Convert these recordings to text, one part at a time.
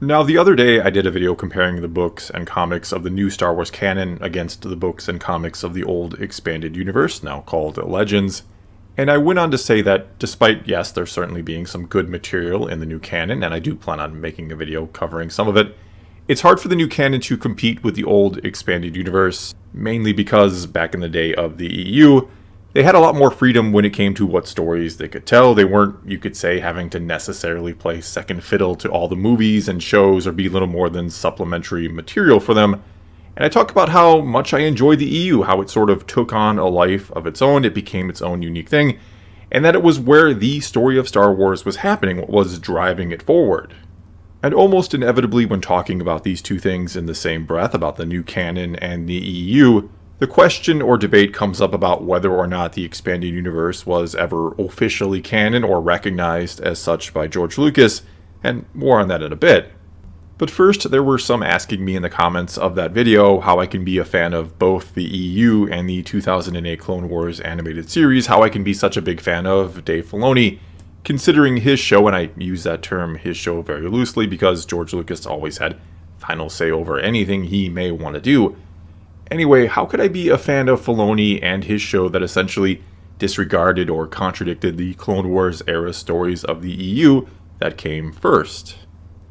Now, the other day I did a video comparing the books and comics of the new Star Wars canon against the books and comics of the old expanded universe, now called Legends. And I went on to say that despite, yes, there certainly being some good material in the new canon, and I do plan on making a video covering some of it, it's hard for the new canon to compete with the old expanded universe, mainly because back in the day of the EU, they had a lot more freedom when it came to what stories they could tell. They weren't, you could say, having to necessarily play second fiddle to all the movies and shows or be little more than supplementary material for them. And I talk about how much I enjoy the EU, how it sort of took on a life of its own, it became its own unique thing, and that it was where the story of Star Wars was happening, what was driving it forward. And almost inevitably when talking about these two things in the same breath, about the new canon and the EU, the question or debate comes up about whether or not the expanded universe was ever officially canon or recognized as such by George Lucas, and more on that in a bit. But first, there were some asking me in the comments of that video how I can be a fan of both the EU and the 2008 Clone Wars animated series, how I can be such a big fan of Dave Filoni, considering his show, and I use that term his show very loosely because George Lucas always had final say over anything he may want to do. Anyway, how could I be a fan of Filoni and his show that essentially disregarded or contradicted the Clone Wars era stories of the EU that came first?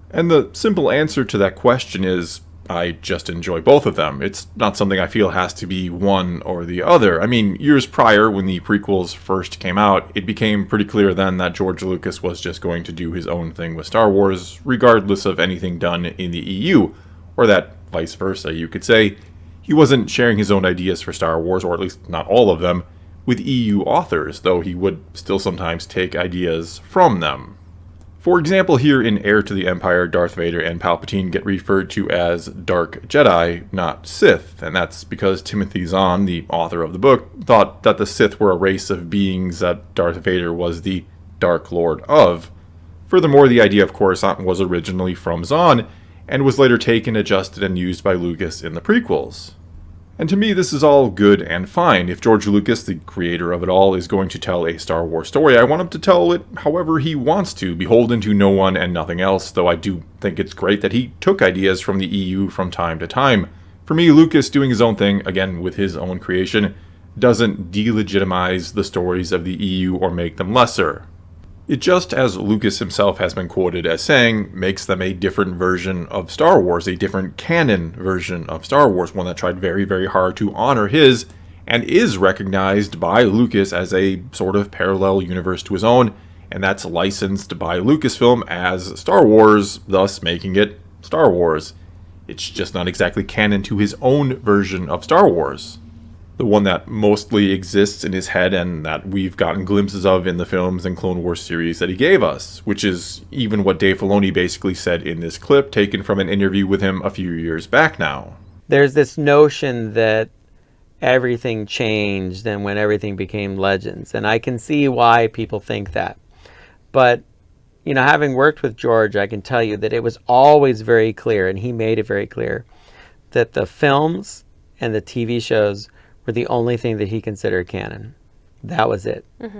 And the simple answer to that question is, I just enjoy both of them. It's not something I feel has to be one or the other. I mean, years prior, when the prequels first came out, it became pretty clear then that George Lucas was just going to do his own thing with Star Wars, regardless of anything done in the EU, or that vice versa, you could say. He wasn't sharing his own ideas for Star Wars, or at least not all of them, with EU authors, though he would still sometimes take ideas from them. For example, here in Heir to the Empire, Darth Vader and Palpatine get referred to as Dark Jedi, not Sith, and that's because Timothy Zahn, the author of the book, thought that the Sith were a race of beings that Darth Vader was the Dark Lord of. Furthermore, the idea of Coruscant was originally from Zahn, and was later taken, adjusted, and used by Lucas in the prequels. And to me, this is all good and fine. If George Lucas, the creator of it all, is going to tell a Star Wars story, I want him to tell it however he wants to, beholden to no one and nothing else, though I do think it's great that he took ideas from the EU from time to time. For me, Lucas doing his own thing, again with his own creation, doesn't delegitimize the stories of the EU or make them lesser. It just, as Lucas himself has been quoted as saying, makes them a different version of Star Wars, a different canon version of Star Wars, one that tried very, very hard to honor his, and is recognized by Lucas as a sort of parallel universe to his own, and that's licensed by Lucasfilm as Star Wars, thus making it Star Wars. It's just not exactly canon to his own version of Star Wars. The one that mostly exists in his head and that we've gotten glimpses of in the films and Clone Wars series that he gave us, which is even what Dave Filoni basically said in this clip taken from an interview with him a few years back now. There's this notion that everything changed and when everything became Legends, and I can see why people think that. But, you know, having worked with George, I can tell you that it was always very clear, and he made it very clear, that the films and the TV shows were the only thing that he considered canon. That was it. Mm-hmm.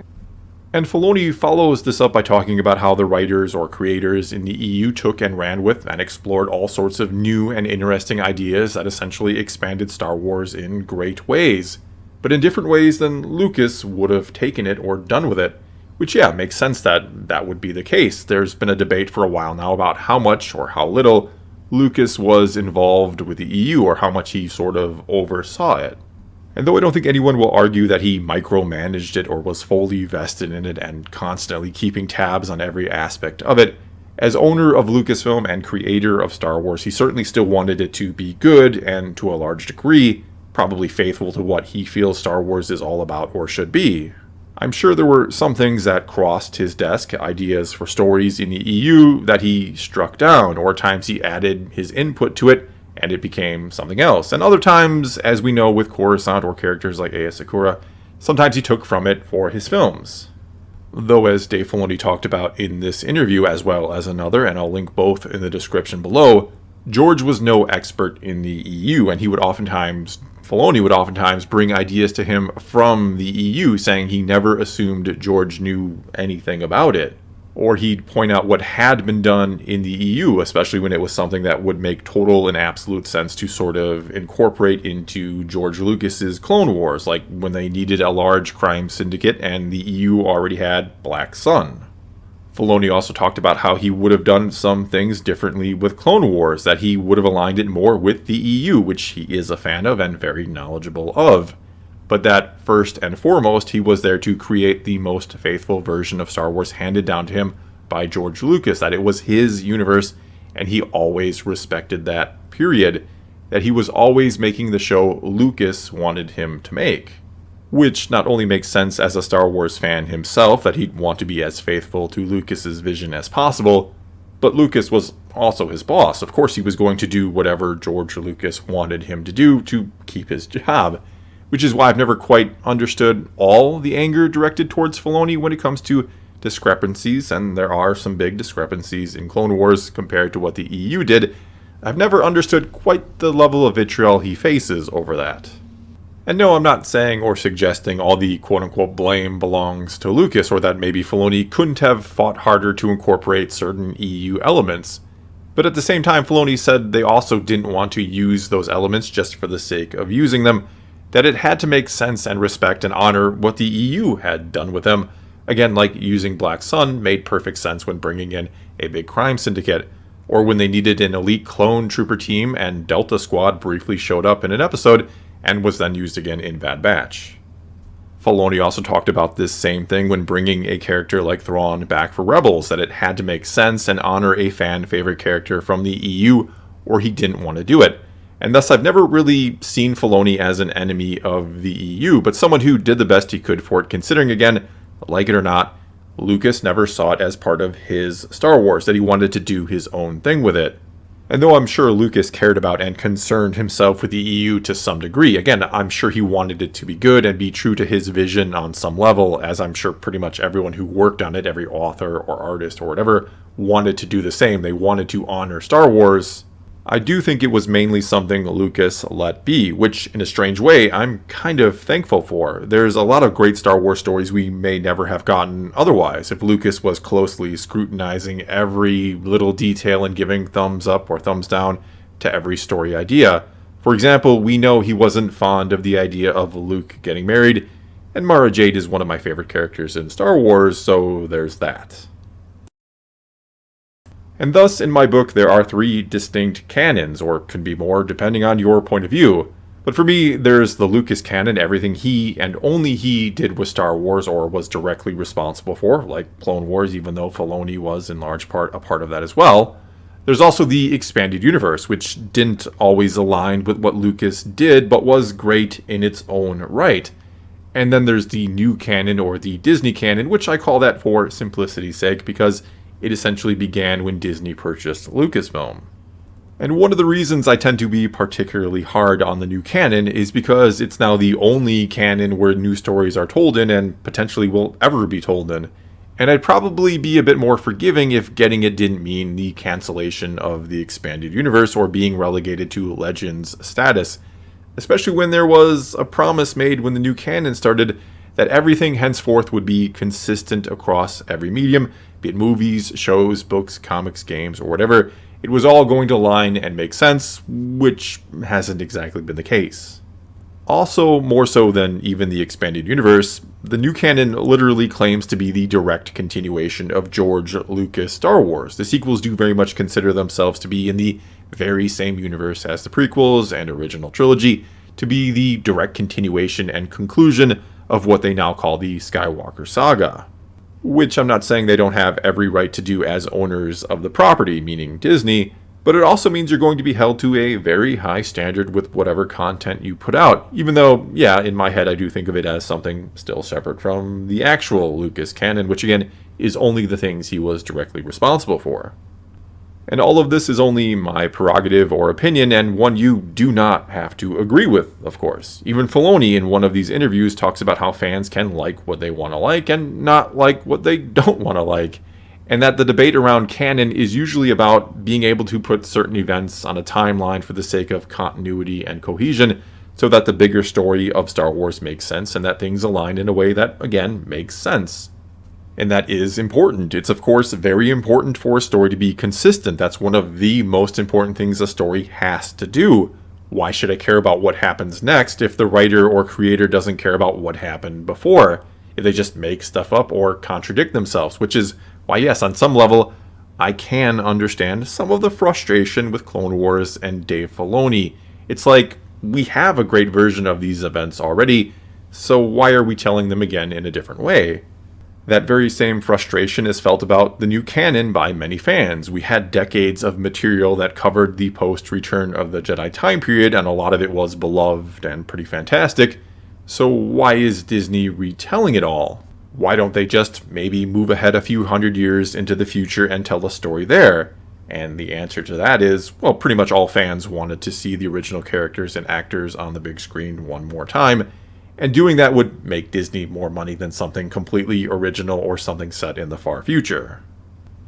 And Filoni follows this up by talking about how the writers or creators in the EU took and ran with and explored all sorts of new and interesting ideas that essentially expanded Star Wars in great ways, but in different ways than Lucas would have taken it or done with it, which yeah, makes sense that that would be the case. There's been a debate for a while now about how much or how little Lucas was involved with the EU or how much he sort of oversaw it. And though I don't think anyone will argue that he micromanaged it or was fully vested in it and constantly keeping tabs on every aspect of it, as owner of Lucasfilm and creator of Star Wars, he certainly still wanted it to be good and, to a large degree, probably faithful to what he feels Star Wars is all about or should be. I'm sure there were some things that crossed his desk, ideas for stories in the EU that he struck down, or times he added his input to it, and it became something else. And other times, as we know with Coruscant or characters like Aya Sakura, sometimes he took from it for his films. Though as Dave Filoni talked about in this interview as well as another, and I'll link both in the description below, George was no expert in the EU, and Filoni would oftentimes bring ideas to him from the EU, saying he never assumed George knew anything about it. Or he'd point out what had been done in the EU, especially when it was something that would make total and absolute sense to sort of incorporate into George Lucas's Clone Wars, like when they needed a large crime syndicate and the EU already had Black Sun. Filoni also talked about how he would have done some things differently with Clone Wars, that he would have aligned it more with the EU, which he is a fan of and very knowledgeable of. But that first and foremost, he was there to create the most faithful version of Star Wars handed down to him by George Lucas, that it was his universe, and he always respected that, period. That he was always making the show Lucas wanted him to make. Which not only makes sense as a Star Wars fan himself, that he'd want to be as faithful to Lucas's vision as possible, but Lucas was also his boss. Of course he was going to do whatever George Lucas wanted him to do to keep his job. Which is why I've never quite understood all the anger directed towards Filoni when it comes to discrepancies, and there are some big discrepancies in Clone Wars compared to what the EU did. I've never understood quite the level of vitriol he faces over that. And no, I'm not saying or suggesting all the quote-unquote blame belongs to Lucas, or that maybe Filoni couldn't have fought harder to incorporate certain EU elements. But at the same time, Filoni said they also didn't want to use those elements just for the sake of using them, that it had to make sense and respect and honor what the EU had done with them. Again, like using Black Sun made perfect sense when bringing in a big crime syndicate, or when they needed an elite clone trooper team and Delta Squad briefly showed up in an episode and was then used again in Bad Batch. Filoni also talked about this same thing when bringing a character like Thrawn back for Rebels, that it had to make sense and honor a fan favorite character from the EU, or he didn't want to do it. And thus I've never really seen Filoni as an enemy of the EU, but someone who did the best he could for it, considering, again, like it or not, Lucas never saw it as part of his Star Wars, that he wanted to do his own thing with it. And though I'm sure Lucas cared about and concerned himself with the EU to some degree, again, I'm sure he wanted it to be good and be true to his vision on some level, as I'm sure pretty much everyone who worked on it, every author or artist or whatever, wanted to do the same. They wanted to honor Star Wars. I do think it was mainly something Lucas let be, which in a strange way I'm kind of thankful for. There's a lot of great Star Wars stories we may never have gotten otherwise if Lucas was closely scrutinizing every little detail and giving thumbs up or thumbs down to every story idea. For example, we know he wasn't fond of the idea of Luke getting married, and Mara Jade is one of my favorite characters in Star Wars, so there's that. And thus, in my book, there are 3 distinct canons, or could be more, depending on your point of view. But for me, there's the Lucas canon, everything he and only he did with Star Wars or was directly responsible for, like Clone Wars, even though Filoni was in large part a part of that as well. There's also the expanded universe, which didn't always align with what Lucas did, but was great in its own right. And then there's the new canon, or the Disney canon, which I call that for simplicity's sake, because it essentially began when Disney purchased Lucasfilm. And one of the reasons I tend to be particularly hard on the new canon is because it's now the only canon where new stories are told in and potentially will ever be told in. And I'd probably be a bit more forgiving if getting it didn't mean the cancellation of the expanded universe or being relegated to Legends status, especially when there was a promise made when the new canon started that everything henceforth would be consistent across every medium, be it movies, shows, books, comics, games, or whatever. It was all going to align and make sense, which hasn't exactly been the case. Also, more so than even the expanded universe, the new canon literally claims to be the direct continuation of George Lucas' Star Wars. The sequels do very much consider themselves to be in the very same universe as the prequels and original trilogy, to be the direct continuation and conclusion of what they now call the Skywalker saga. Which I'm not saying they don't have every right to do as owners of the property, meaning Disney, but it also means you're going to be held to a very high standard with whatever content you put out, even though, yeah, in my head I do think of it as something still separate from the actual Lucas canon, which again is only the things he was directly responsible for. And all of this is only my prerogative or opinion, and one you do not have to agree with, of course. Even Filoni in one of these interviews talks about how fans can like what they want to like and not like what they don't want to like, and that the debate around canon is usually about being able to put certain events on a timeline for the sake of continuity and cohesion, so that the bigger story of Star Wars makes sense and that things align in a way that, again, makes sense. And that is important. It's, of course, very important for a story to be consistent. That's one of the most important things a story has to do. Why should I care about what happens next if the writer or creator doesn't care about what happened before? If they just make stuff up or contradict themselves, which is why, yes, on some level, I can understand some of the frustration with Clone Wars and Dave Filoni. It's like, we have a great version of these events already, so why are we telling them again in a different way? That very same frustration is felt about the new canon by many fans. We had decades of material that covered the post-Return of the Jedi time period, and a lot of it was beloved and pretty fantastic. So why is Disney retelling it all? Why don't they just maybe move ahead a few hundred years into the future and tell the story there? And the answer to that is, well, pretty much all fans wanted to see the original characters and actors on the big screen one more time. And doing that would make Disney more money than something completely original or something set in the far future.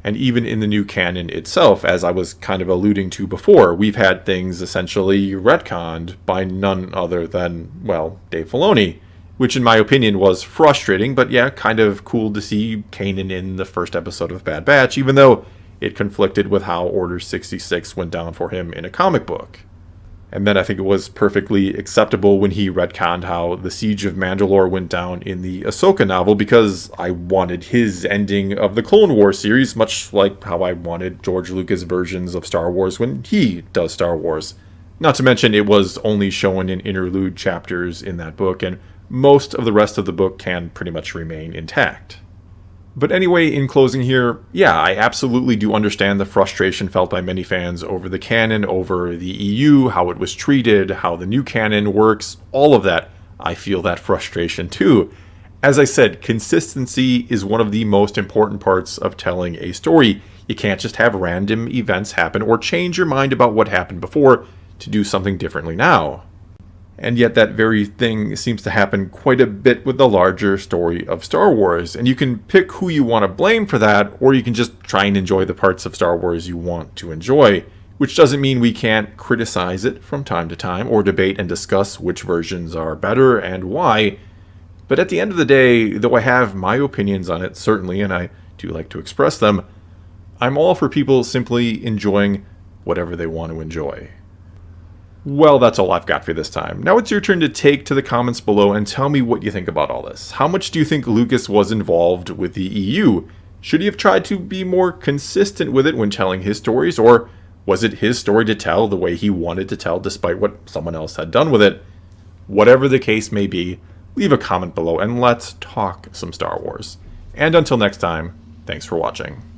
And even in the new canon itself, as I was kind of alluding to before, we've had things essentially retconned by none other than, well, Dave Filoni, which in my opinion was frustrating, but yeah, kind of cool to see Kanan in the first episode of Bad Batch, even though it conflicted with how Order 66 went down for him in a comic book. And then I think it was perfectly acceptable when he retconned how the Siege of Mandalore went down in the Ahsoka novel, because I wanted his ending of the Clone Wars series, much like how I wanted George Lucas' versions of Star Wars when he does Star Wars. Not to mention it was only shown in interlude chapters in that book, and most of the rest of the book can pretty much remain intact. But anyway, in closing here, yeah, I absolutely do understand the frustration felt by many fans over the canon, over the EU, how it was treated, how the new canon works, all of that. I feel that frustration too. As I said, consistency is one of the most important parts of telling a story. You can't just have random events happen or change your mind about what happened before to do something differently now. And yet that very thing seems to happen quite a bit with the larger story of Star Wars. And you can pick who you want to blame for that, or you can just try and enjoy the parts of Star Wars you want to enjoy, which doesn't mean we can't criticize it from time to time or debate and discuss which versions are better and why. But at the end of the day, though I have my opinions on it, certainly, and I do like to express them, I'm all for people simply enjoying whatever they want to enjoy. Well, that's all I've got for this time. Now it's your turn to take to the comments below and tell me what you think about all this. How much do you think Lucas was involved with the EU? Should he have tried to be more consistent with it when telling his stories, or was it his story to tell the way he wanted to tell despite what someone else had done with it? Whatever the case may be, leave a comment below and let's talk some Star Wars. And until next time, thanks for watching.